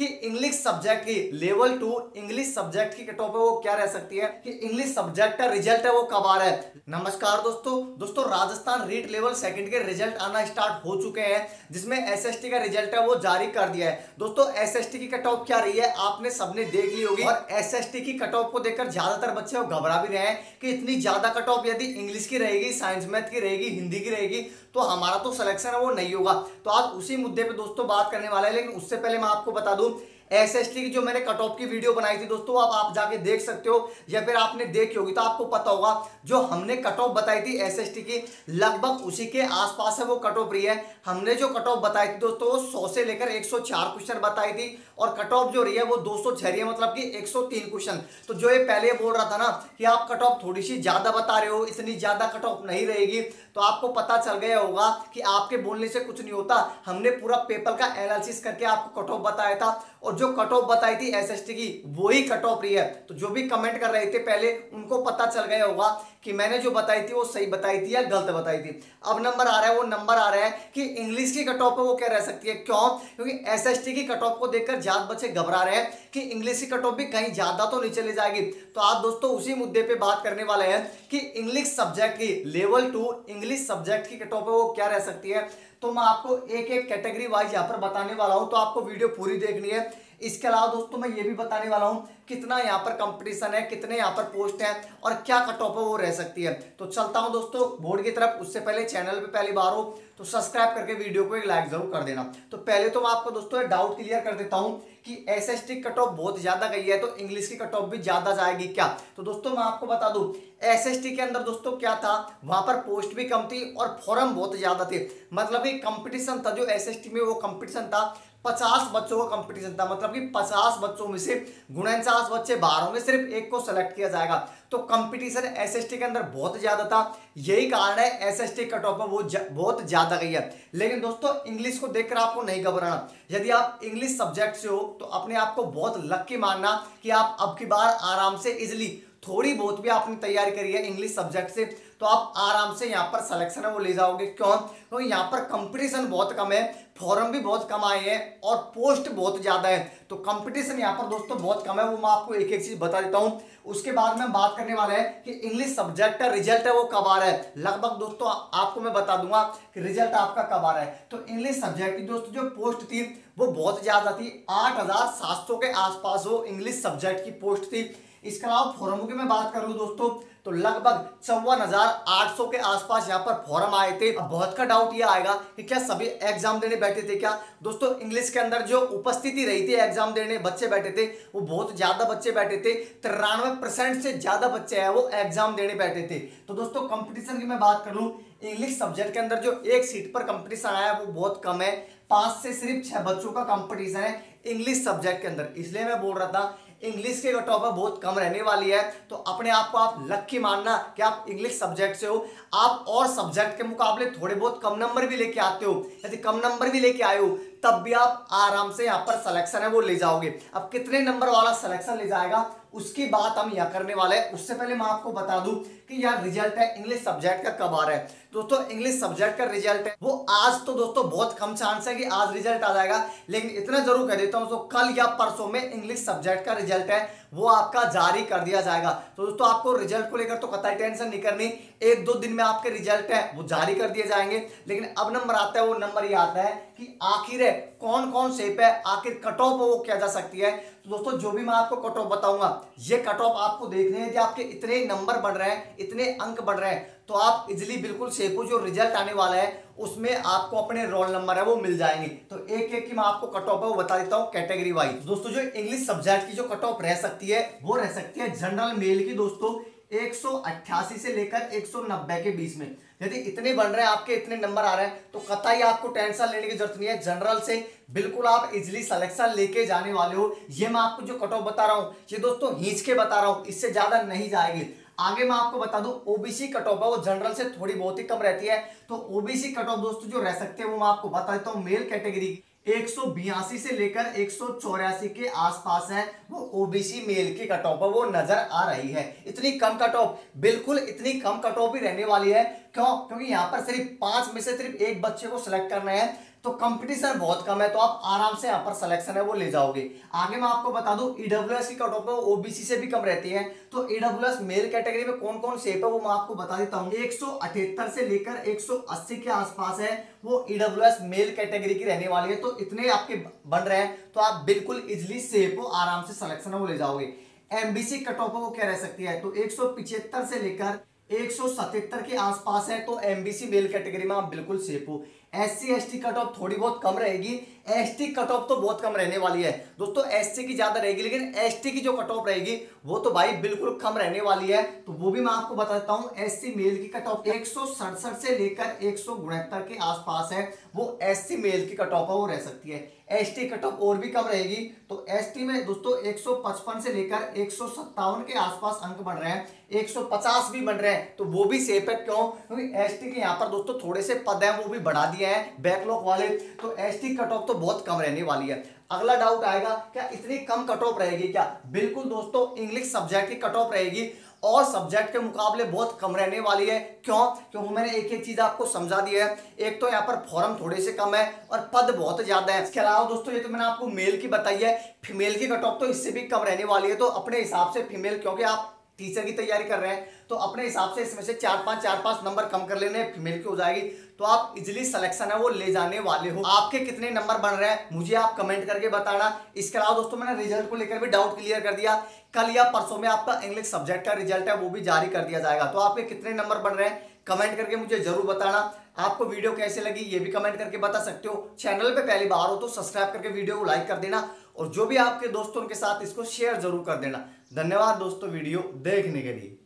कि English subject की level 2 English subject की कट ऑफ है वो क्या रह सकती है, कि इंग्लिश सब्जेक्ट का रिजल्ट है वो कब आ रहा है। नमस्कार दोस्तों राजस्थान रीट लेवल सेकंड के रिजल्ट आना स्टार्ट हो चुके हैं, जिसमें एसएसटी का रिजल्ट है वो जारी कर दिया है। दोस्तों एसएसटी की कट ऑफ क्या रही है आपने सबने देख ली होगी, और एसएसटी की कट ऑफ को देखकर ज्यादातर बच्चे घबरा भी रहे हैं कि इतनी ज्यादा कट ऑफ यदि इंग्लिश की रहेगी, साइंस मैथ की रहेगी, हिंदी की रहेगी तो हमारा तो सिलेक्शन है वो नहीं होगा। तो आज उसी मुद्दे पे दोस्तों बात करने वाला है, लेकिन उससे पहले मैं आपको बता दूं एसएसटी की जो मैंने कट ऑफ की वीडियो बनाई थी दोस्तों, आप जाके देख सकते हो, या फिर आपने देखी होगी तो आपको पता होगा जो हमने कट ऑफ बताई थी एसएसटी की लगभग उसी के आसपास है वो कट ऑफ रही है। हमने जो कट ऑफ बताई थी दोस्तों वो 100 से लेकर 104 क्वेश्चन बताई थी, और कट ऑफ जो रही है वो 206 रही है, मतलब कि 103 क्वेश्चन। तो जो ये पहले बोल रहा था ना कि आप कट ऑफ थोड़ी सी ज्यादा बता रहे हो, इतनी ज्यादा कट ऑफ नहीं रहेगी, तो आपको पता चल गया होगा कि आपके बोलने से कुछ नहीं होता। हमने पूरा पेपर का एनालिसिस करके आपको कट ऑफ बताया था, और जो कट ऑफ बताई थी एसएसटी की वही कट ऑफ रही है। तो जो भी कमेंट कर रहे थे पहले उनको पता चल गया होगा कि मैंने जो बताई थी वो सही बताई थी या गलत बताई थी। अब नंबर आ रहा है, वो नंबर आ रहा है कि इंग्लिश की कट ऑफ है वो क्या रह सकती है। क्यों? क्योंकि एसएसटी की कट ऑफ को देखकर ज्यादा बच्चे घबरा रहे हैं कि इंग्लिश की कट ऑफ भी कहीं ज्यादा तो नहीं चली जाएगी। तो आज दोस्तों उसी मुद्दे पे बात करने वाले हैं कि इंग्लिश सब्जेक्ट की लेवल 2 इंग्लिश सब्जेक्ट की कट ऑफ है वो क्या रह सकती है। तो मैं आपको एक एक कैटेगरी वाइज यहाँ पर बताने वाला हूं, तो आपको वीडियो पूरी देखनी है। इसके अलावा दोस्तों मैं ये भी बताने वाला हूं कितना यहाँ पर कंपटीशन है, कितने यहाँ पर पोस्ट हैं, और क्या कट ऑफ है वो रह सकती है। तो चलता हूं दोस्तों बोर्ड की तरफ। उससे पहले चैनल पे पहली बार हो तो सब्सक्राइब करके वीडियो को एक लाइक जरूर कर देना। तो पहले तो मैं आपको दोस्तों डाउट क्लियर कर देता हूं कि एसएसटी कट ऑफ बहुत ज्यादा गई है तो इंग्लिश की कट ऑफ भी ज्यादा जाएगी क्या। तो दोस्तों मैं आपको बता दूं एसएसटी के अंदर दोस्तों क्या था, वहां पर पोस्ट भी कम थी और फॉर्म बहुत ज्यादा थे, मतलब कि कंपटीशन था जो एसएसटी में वो कंपटीशन था 50 बच्चों का कंपटीशन था, मतलब कि 50 बच्चों में से 49 बच्चे बाहर होंगे, सिर्फ एक को सेलेक्ट किया जाएगा। तो कंपटीशन एसएसटी के अंदर बहुत ज्यादा था, यही कारण है एसएसटी कट ऑफ वो बहुत ज्यादा गई है। लेकिन दोस्तों इंग्लिश को देखकर आपको नहीं घबराना। यदि आप इंग्लिश सब्जेक्ट से हो तो अपने आप को बहुत लकी मानना कि आप अब की बार आराम से इजिली थोड़ी बहुत भी आपने तैयारी करी है इंग्लिश सब्जेक्ट से तो आप आराम से यहाँ पर सिलेक्शन है वो ले जाओगे। क्यों? क्योंकि यहाँ पर कंपटीशन बहुत कम है, फॉर्म भी बहुत कम आए हैं और पोस्ट बहुत ज्यादा है। तो कंपटीशन यहाँ पर दोस्तों बहुत कम है, वो मैं आपको एक एक चीज बता देता हूँ। उसके बाद में बात करने वाला है कि इंग्लिश सब्जेक्ट का रिजल्ट है वो कब आ रहा है। लगभग दोस्तों आपको मैं बता दूंगा कि रिजल्ट आपका कब आ रहा है। तो इंग्लिश सब्जेक्ट की दोस्तों जो पोस्ट थी वो बहुत ज्यादा थी, 8700 के आसपास वो इंग्लिश सब्जेक्ट की पोस्ट थी। इसके अलावा फॉर्मों की मैं बात कर लूं दोस्तों तो लगभग 54,800 के आसपास यहाँ पर फॉर्म आए थे। अब बहुत का डाउट ये आएगा कि क्या सभी एग्जाम देने बैठे थे क्या। दोस्तों इंग्लिश के अंदर जो उपस्थिति रही थी एग्जाम देने बच्चे बैठे थे वो बहुत ज्यादा बच्चे बैठे थे, 93% से ज्यादा बच्चे हैं वो एग्जाम देने बैठे थे। तो दोस्तों कंपटीशन की मैं बात कर लूं इंग्लिश सब्जेक्ट के अंदर जो एक सीट पर कंपटीशन आया वो बहुत कम है, 5 से सिर्फ 6 बच्चों का कंपटीशन है इंग्लिश सब्जेक्ट के अंदर। इसलिए मैं बोल रहा था इंग्लिश के कट ऑफ बहुत कम रहने वाली है। तो अपने आप को आप लकी मानना कि आप इंग्लिश सब्जेक्ट से हो। आप और सब्जेक्ट के मुकाबले थोड़े बहुत कम नंबर भी लेके आते हो, यदि कम नंबर भी लेके आए हो तब भी आप आराम से यहाँ पर सिलेक्शन है वो ले जाओगे। अब कितने नंबर वाला सिलेक्शन ले जाएगा उसकी बात हम यहाँ करने वाले हैं। उससे पहले मैं आपको बता दूं कि यार रिजल्ट है इंग्लिश सब्जेक्ट का कब आ रहा है। दोस्तों इंग्लिश सब्जेक्ट का रिजल्ट है वो आज, तो दोस्तों बहुत कम चांस है कि आज रिजल्ट आ जाएगा, लेकिन इतना जरूर कह देता हूं तो कल या परसों में इंग्लिश सब्जेक्ट का रिजल्ट है वो आपका जारी कर दिया जाएगा। तो दोस्तों आपको रिजल्ट को लेकर तो कतई टेंशन नहीं करनी, 1-2 दिन में आपके रिजल्ट है वो जारी कर दिए जाएंगे। लेकिन अब नंबर आता है, वो नंबर ये आता है कि आखिर है कौन कौन शेप है, आखिर कट ऑफ वो क्या जा सकती है। तो दोस्तों जो भी मैं आपको कट ऑफ बताऊंगा ये कट ऑफ आपको देखने हैं कि आपके इतने नंबर बढ़ रहे हैं, इतने अंक बढ़ रहे हैं, तो आप इजिली बिल्कुल सेफ हो, जो रिजल्ट आने वाला है उसमें आपको अपने रोल नंबर है वो मिल जाएंगे। तो एक एक की मैं आपको कट ऑफ है वो बता देता हूं कैटेगरी वाइज। दोस्तों जो इंग्लिश सब्जेक्ट की जो कट ऑफ रह सकती है वो रह सकती है जनरल मेल की दोस्तों 188 से लेकर 190 के बीच में। यदि इतने बन रहे हैं आपके, इतने नंबर आ रहे हैं तो कतई आपको टेंशन लेने की जरूरत नहीं है। जनरल से बिल्कुल आप इजिली सिलेक्शन लेके जाने वाले हो। ये मैं आपको जो कट ऑफ बता रहा हूँ ये दोस्तों खींच के बता रहा हूँ, इससे ज्यादा नहीं जाएगी। आगे मैं आपको बता दूं ओबीसी कट ऑफ है वो जनरल से थोड़ी बहुत ही कम रहती है। तो ओबीसी कट ऑफ दोस्तों जो रह सकते हैं वो मैं आपको बता देता हूं। मेल कैटेगरी 182 से लेकर 184 के आसपास है वो ओबीसी मेल की कट ऑफ वो नजर आ रही है। इतनी कम कट ऑफ, बिल्कुल इतनी कम कट ऑफ ही रहने वाली है। क्यों? क्योंकि यहाँ पर सिर्फ 5 में से सिर्फ एक बच्चे को सिलेक्ट करना है, तो कंपटीशन बहुत कम है, तो आप आराम से यहाँ पर सिलेक्शन है वो ले जाओगे। आगे मैं आपको बता दूं ईडब्ल्यूएस की कट ऑफ है ओबीसी से भी कम रहती है। तो ईडब्ल्यूएस मेल कैटेगरी में कौन कौन शेप है वो मैं आपको बता देता हूँ। 178 से लेकर 180 के आसपास है वो ईडब्ल्यूएस मेल कैटेगरी की रहने वाली है। तो इतने आपके बन रहे हैं, तो आप बिल्कुल इजिली शेप हो आराम से सिलेक्शन है वो ले जाओगे। एमबीसी कट ऑफ वो क्या रह सकती है, तो 175 से लेकर 177 के आसपास है, तो एमबीसी मेल कैटेगरी में आप बिल्कुल सेफ हो। एससी एसटी कट ऑफ थोड़ी बहुत कम रहेगी, एसटी कट ऑफ तो बहुत कम रहने वाली है दोस्तों, एससी की ज्यादा रहेगी, लेकिन एसटी की जो कट ऑफ रहेगी वो तो भाई बिल्कुल कम रहने वाली है। तो वो भी मैं आपको बता देता हूं। एससी मेल की कट ऑफ 167 से लेकर 169 के आसपास है, वो एससी मेल की कट ऑफ वो रह सकती है। एसटी कट ऑफ और भी कम रहेगी, तो एसटी में दोस्तों 155 से लेकर 157 के आसपास अंक बन रहे हैं, 150 भी बन रहे हैं, तो वो भी सेफ है। क्यों? क्योंकि एसटी के यहाँ पर दोस्तों थोड़े से पद हैं वो भी बढ़ा दिए हैं बैकलॉग वाले, तो एसटी कट ऑफ तो बहुत कम रहने वाली है। अगला डाउट आएगा क्या इतनी कम कट ऑफ रहेगी क्या? बिल्कुल दोस्तों, इंग्लिश सब्जेक्ट की कट ऑफ रहेगी और सब्जेक्ट के मुकाबले बहुत कम रहने वाली है। क्यों? क्योंकि मैंने एक एक चीज आपको समझा दी है। एक तो यहाँ पर फॉर्म थोड़े से कम है और पद बहुत ज्यादा है। इसके अलावा दोस्तों ये तो मैंने आपको मेल की बताई है, फीमेल की कट ऑफ तो इससे भी कम रहने वाली है। तो अपने हिसाब से फीमेल, क्योंकि आप टीचर की तैयारी कर रहे हैं, तो अपने हिसाब से इसमें से 4-5 नंबर कम कर लेने, फीमेल की हो जाएगी, तो आप इजिली सिलेक्शन है वो ले जाने वाले हो। आपके कितने नंबर बन रहे हैं मुझे आप कमेंट करके बताना। इसके अलावा दोस्तों मैंने रिजल्ट को लेकर भी डाउट क्लियर कर दिया। कल या परसों में आपका इंग्लिश सब्जेक्ट का रिजल्ट है वो भी जारी कर दिया जाएगा, तो आपके कितने नंबर बन रहे हैं कमेंट करके मुझे जरूर बताना। आपको वीडियो कैसे लगी ये भी कमेंट करके बता सकते हो। चैनल पे पहली बार हो तो सब्सक्राइब करके वीडियो को लाइक कर देना, और जो भी आपके दोस्तों के साथ इसको शेयर जरूर कर देना। धन्यवाद दोस्तों वीडियो देखने के लिए।